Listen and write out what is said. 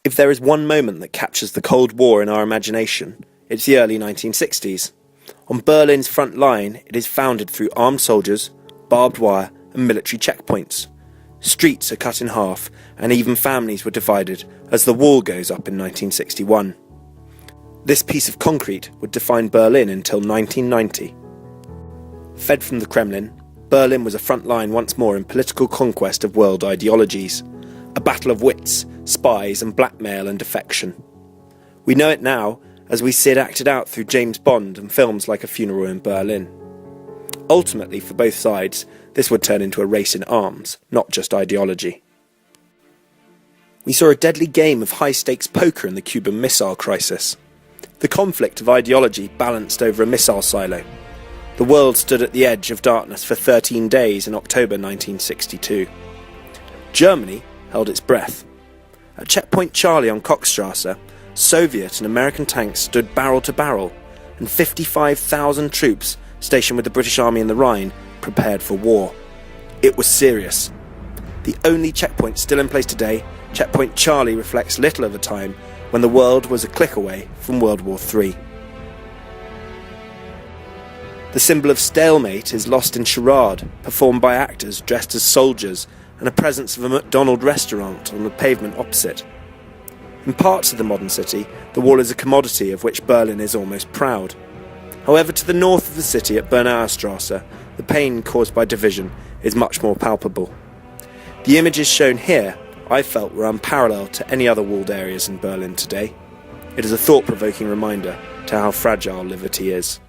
If there is one moment that captures the Cold War in our imagination, it's the early 1960s. On Berlin's front line, it is founded through armed soldiers, barbed wire and military checkpoints. Streets are cut in half, and even families were divided as the wall goes up in 1961. This piece of concrete would define Berlin until 1990. Fed from the Kremlin, Berlin was a front line once more in political conquest of world ideologies, a battle of wits, spies and blackmail and defection. We know it now as we see it acted out through James Bond and films like A Funeral in Berlin. Ultimately, for both sides, this would turn into a race in arms, not just ideology. We saw a deadly game of high-stakes poker in the Cuban Missile Crisis. The conflict of ideology balanced over a missile silo. The world stood at the edge of darkness for 13 days in October 1962. Germany held its breath. At Checkpoint Charlie on Kochstrasse, Soviet and American tanks stood barrel to barrel, and 55,000 troops stationed with the British Army in the Rhine prepared for war. It was serious. The only checkpoint still in place today, Checkpoint Charlie, reflects little of a time when the world was a click away from World War III. The symbol of stalemate is lost in charade, performed by actors dressed as soldiers, and a presence of a McDonald's restaurant on the pavement opposite. In parts of the modern city, the wall is a commodity of which Berlin is almost proud. However, to the north of the city at Bernauer Strasse, the pain caused by division is much more palpable. The images shown here, I felt, were unparalleled to any other walled areas in Berlin today. It is a thought-provoking reminder to how fragile liberty is.